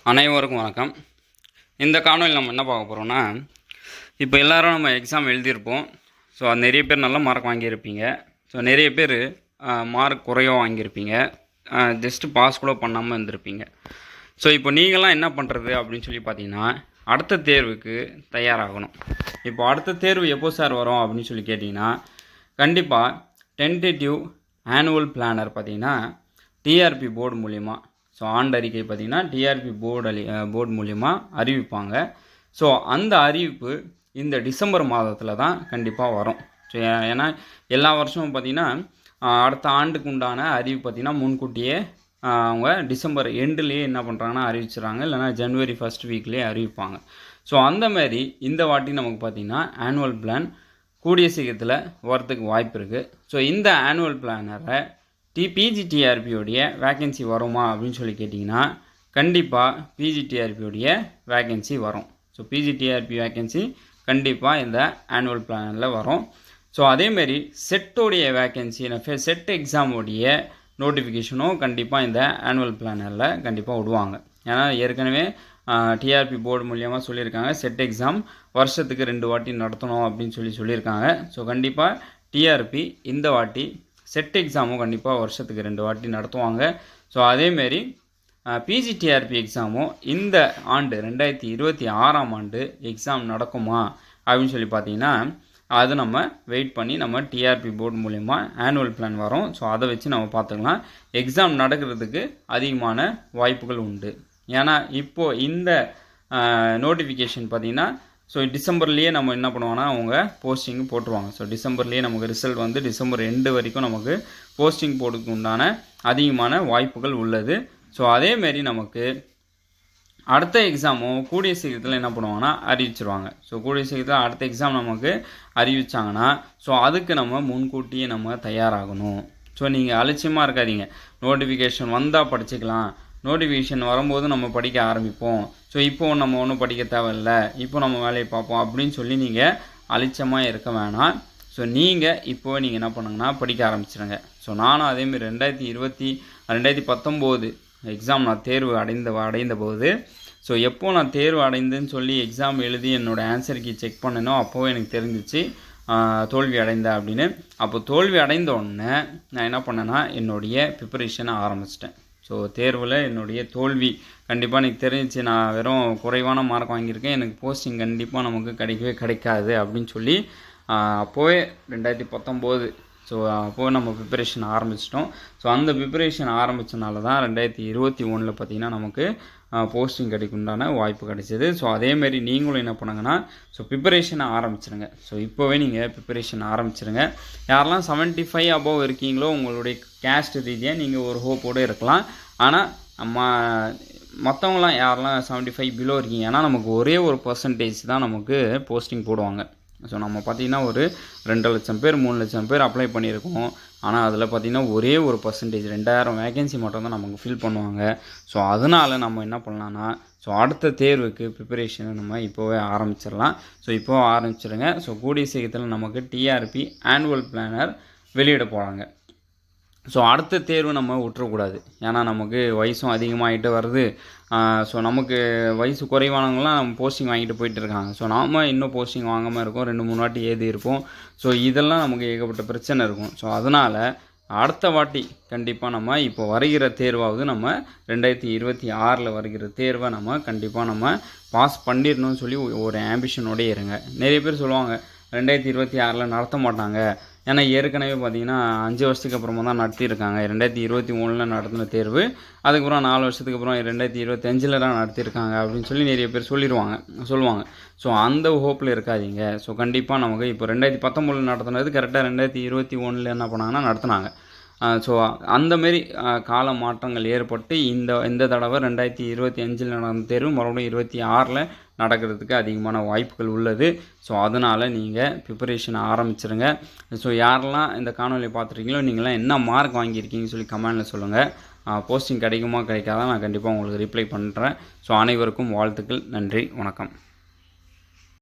அனைவருக்கும் வணக்கம். இந்த காணொலியில் நம்ம என்ன பார்க்க போகிறோம்னா, இப்போ எல்லோரும் நம்ம எக்ஸாம் எழுதியிருப்போம். ஸோ நிறைய பேர் நல்லா மார்க் வாங்கியிருப்பீங்க. ஸோ நிறைய பேர் மார்க் குறைவாக வாங்கியிருப்பீங்க. ஜஸ்ட்டு பாஸ் கூட பண்ணாமல் இருந்திருப்பீங்க. ஸோ இப்போ நீங்களாம் என்ன பண்ணுறது அப்படின்னு சொல்லி பார்த்தீங்கன்னா, அடுத்த தேர்வுக்கு தயாராகணும். இப்போ அடுத்த தேர்வு எப்போ சார் வரும் அப்படின்னு சொல்லி கேட்டிங்கன்னா, கண்டிப்பாக டென்டேட்டிவ் ஆனுவல் பிளானர் பார்த்தீங்கன்னா டிஆர்பி போர்டு மூலிமா, ஸோ ஆண்டறிக்கை பார்த்திங்கன்னா டிஆர்பி போர்டு மூலிமா அறிவிப்பாங்க. ஸோ அந்த அறிவிப்பு இந்த டிசம்பர் மாதத்தில் தான் கண்டிப்பாக வரும். ஸோ ஏன்னா எல்லா வருஷமும் பார்த்திங்கன்னா அடுத்த ஆண்டுக்கு உண்டான அறிவிப்பு பார்த்திங்கன்னா முன்கூட்டியே அவங்க டிசம்பர் எண்டுலேயே என்ன பண்ணுறாங்கன்னா அறிவிச்சிடறாங்க, இல்லைனா ஜனவரி ஃபஸ்ட் வீக்லேயே அறிவிப்பாங்க. ஸோ அந்தமாரி இந்த வாட்டி நமக்கு பார்த்திங்கன்னா ஆனுவல் பிளான் கூடிய சீக்கிரத்தில் வரத்துக்கு வாய்ப்பு இருக்குது. ஸோ இந்த ஆனுவல் பிளானரை பிஜிடிஆர்பியோடைய வேக்கன்சி வருமா அப்படின்னு சொல்லி கேட்டிங்கன்னா, கண்டிப்பாக பிஜிடிஆர்பியோடைய வேக்கன்சி வரும். ஸோ பிஜிடிஆர்பி வேக்கன்சி கண்டிப்பாக இந்த ஆனுவல் பிளானில் வரும். ஸோ அதேமாரி செட்டோடைய வேக்கன்சி, செட் எக்ஸாமோடைய நோட்டிஃபிகேஷனும் கண்டிப்பாக இந்த ஆனுவல் பிளானரில் கண்டிப்பாக விடுவாங்க. ஏன்னா ஏற்கனவே டிஆர்பி போர்டு மூலியமாக சொல்லியிருக்காங்க, செட் எக்ஸாம் வருஷத்துக்கு 2 வாட்டி நடத்தணும் அப்படின்னு சொல்லியிருக்காங்க. ஸோ கண்டிப்பாக டிஆர்பி இந்த வாட்டி செட் எக்ஸாமும் கண்டிப்பாக வருஷத்துக்கு 2 வாட்டி நடத்துவாங்க. ஸோ அதேமாரி பிஜிடிஆர்பி எக்ஸாமும் இந்த ஆண்டு 2026ஆம் ஆண்டு எக்ஸாம் நடக்குமா அப்படின்னு சொல்லி பார்த்தீங்கன்னா, அது நம்ம வெயிட் பண்ணி நம்ம டிஆர்பி போர்டு மூலிமா ஆனுவல் பிளான் வரும். ஸோ அதை வச்சு நம்ம பார்த்துக்கலாம். எக்ஸாம் நடக்கிறதுக்கு அதிகமான வாய்ப்புகள் உண்டு. ஏன்னா இப்போது இந்த நோட்டிஃபிகேஷன் பார்த்திங்கன்னா, ஸோ டிசம்பர்லேயே நம்ம என்ன பண்ணுவோம்னா அவங்க போஸ்டிங் போட்டுருவாங்க. ஸோ டிசம்பர்லேயே நமக்கு ரிசல்ட் வந்து டிசம்பர் எண்டு வரைக்கும் நமக்கு போஸ்டிங் போடுறதுக்கு உண்டான அதிகமான வாய்ப்புகள் உள்ளது. ஸோ அதேமாரி நமக்கு அடுத்த எக்ஸாமும் கூடிய சீக்கிரத்தில் என்ன பண்ணுவாங்கன்னா அறிவிச்சிருவாங்க. ஸோ கூடிய சீக்கிரத்தில் அடுத்த எக்ஸாம் நமக்கு அறிவிச்சாங்கன்னா, ஸோ அதுக்கு நம்ம முன்கூட்டியே நம்ம தயாராகணும். ஸோ நீங்கள் அலட்சியமாக இருக்காதீங்க, நோட்டிஃபிகேஷன் வந்தால் படிச்சுக்கலாம், நோட்டிஃபிகேஷன் வரும்போது நம்ம படிக்க ஆரம்பிப்போம், ஸோ இப்போது நம்ம ஒன்றும் படிக்க தேவையில்லை, இப்போ நம்ம வேலையை பார்ப்போம் அப்படின்னு சொல்லி நீங்கள் அலட்சியமாக இருக்க வேணாம். ஸோ நீங்கள் இப்போது நீங்கள் என்ன பண்ணுங்கன்னா படிக்க ஆரம்பிச்சிடுங்க. ஸோ நானும் அதேமாரி 2019 எக்ஸாம் நான் தேர்வு அடைந்த போது, ஸோ எப்போது நான் தேர்வு அடைந்தேன்னு சொல்லி எக்ஸாம் எழுதி என்னோடய ஆன்சர் கீ செக் பண்ணணும், அப்போவே எனக்கு தெரிஞ்சிச்சு தோல்வி அடைந்தேன் அப்படின்னு. அப்போ தோல்வி அடைந்த உடனே நான் என்ன பண்ணேன்னா என்னுடைய ப்ரிப்பரேஷனை ஆரம்பிச்சிட்டேன். ஸோ தேர்வில் என்னுடைய தோல்வி கண்டிப்பாக எனக்கு தெரிஞ்சிச்சு, நான் வெறும் குறைவான மார்க் வாங்கியிருக்கேன், எனக்கு போஸ்டிங் கண்டிப்பாக நமக்கு கிடைக்காது அப்படின்னு சொல்லி அப்போவே 2019 ஸோ அப்போது நம்ம ப்ரிப்பரேஷன் ஆரம்பிச்சிட்டோம். ஸோ அந்த ப்ரிப்பரேஷன் ஆரம்பித்தனால தான் 2021 பார்த்திங்கன்னா நமக்கு போஸ்டிங் கிடைக்குண்டான வாய்ப்பு கிடைச்சிது. ஸோ அதேமாரி நீங்களும் என்ன பண்ணுங்கன்னா, ஸோ ப்ரிப்பரேஷனை ஆரம்பிச்சிருங்க. ஸோ இப்போவே நீங்கள் ப்ரிப்பரேஷன் ஆரம்பிச்சிருங்க. யாரெல்லாம் 75 அபோவ் இருக்கீங்களோ உங்களுடைய கேஸ்ட் ரீதியாக நீங்கள் ஒரு ஹோப்போடு இருக்கலாம். ஆனால் மற்றவங்களாம் யாரெல்லாம் 75 பிலோ இருக்கீங்க, ஏன்னா நமக்கு ஒரே ஒரு பர்சன்டேஜ் தான் நமக்கு போஸ்டிங் போடுவாங்க. ஸோ நம்ம பார்த்திங்கன்னா ஒரு 2 லட்சம் பேர் 3 லட்சம் பேர் அப்ளை பண்ணியிருக்கோம். ஆனால் அதில் பார்த்திங்கன்னா ஒரே ஒரு பர்சன்டேஜ் 2000 வேகன்சி மட்டும்தான் நமக்கு ஃபில் பண்ணுவாங்க. ஸோ அதனால் நம்ம என்ன பண்ணலான்னா, ஸோ அடுத்த தேர்வுக்கு ப்ரிப்பரேஷனை நம்ம இப்போவே ஆரம்பிச்சிடலாம். ஸோ இப்போது ஆரம்பிச்சிடுங்க. ஸோ கூடிய சீக்கிரத்தில் நமக்கு டிஆர்பி ஆனுவல் பிளானர் வெளியிட போகிறாங்க. ஸோ அடுத்த தேர்வு நம்ம விட்டுறக்கூடாது. ஏன்னா நமக்கு வயசும் அதிகமாகிட்டு வருது. ஸோ நமக்கு வயசு குறைவானவங்களாம் நம்ம போஸ்டிங் வாங்கிட்டு போயிட்டு இருக்காங்க. ஸோ நாம் இன்னும் போஸ்டிங் வாங்காமல் இருக்கோம், 2-3 வாட்டி ஏறி இருப்போம். ஸோ இதெல்லாம் நமக்கு ஏகப்பட்ட பிரச்சனை இருக்கும். ஸோ அதனால் அடுத்த வாட்டி கண்டிப்பாக நம்ம இப்போ வருகிற தேர்வாவது நம்ம 2026 வருகிற தேர்வை நம்ம கண்டிப்பாக நம்ம பாஸ் பண்ணிடணும்னு சொல்லி ஒரு ஆம்பிஷனோடய இருங்க. நிறைய பேர் சொல்லுவாங்க 2026 நடத்த மாட்டாங்க, ஏன்னா ஏற்கனவே பார்த்திங்கன்னா 5 வருஷத்துக்கு அப்புறமா தான் நடத்தியிருக்காங்க. 2023 நடத்தின தேர்வு, அதுக்கப்புறம் 4 வருஷத்துக்கு அப்புறம் 2025 தான் நடத்தியிருக்காங்க அப்படின்னு சொல்லி நிறைய பேர் சொல்லுவாங்க. ஸோ அந்த ஹோப்பில் இருக்காதீங்க. ஸோ கண்டிப்பாக நமக்கு இப்போ 2019 நடத்தினது கரெக்டாக 2021 என்ன பண்ணாங்கன்னா நடத்தினாங்க. ஸோ அந்தமாரி கால மாற்றங்கள் ஏற்பட்டு இந்த தடவை 2025 நடந்த தேர்வு மறுபடியும் 2026 நடக்கிறதுக்கு அதிகமான வாய்ப்புகள் உள்ளது. ஸோ அதனால் நீங்கள் ப்ரிப்பரேஷன் ஆரம்பிச்சிருங்க. ஸோ யாரெல்லாம் இந்த காணொலியை பார்த்துருக்கீங்களோ நீங்களாம் என்ன மார்க் வாங்கியிருக்கீங்கன்னு சொல்லி கமெண்டில் சொல்லுங்கள். போஸ்டிங் கிடைக்குமா கிடைக்காதான் நான் கண்டிப்பாக உங்களுக்கு ரிப்ளை பண்ணுறேன். ஸோ அனைவருக்கும் வாழ்த்துக்கள். நன்றி, வணக்கம்.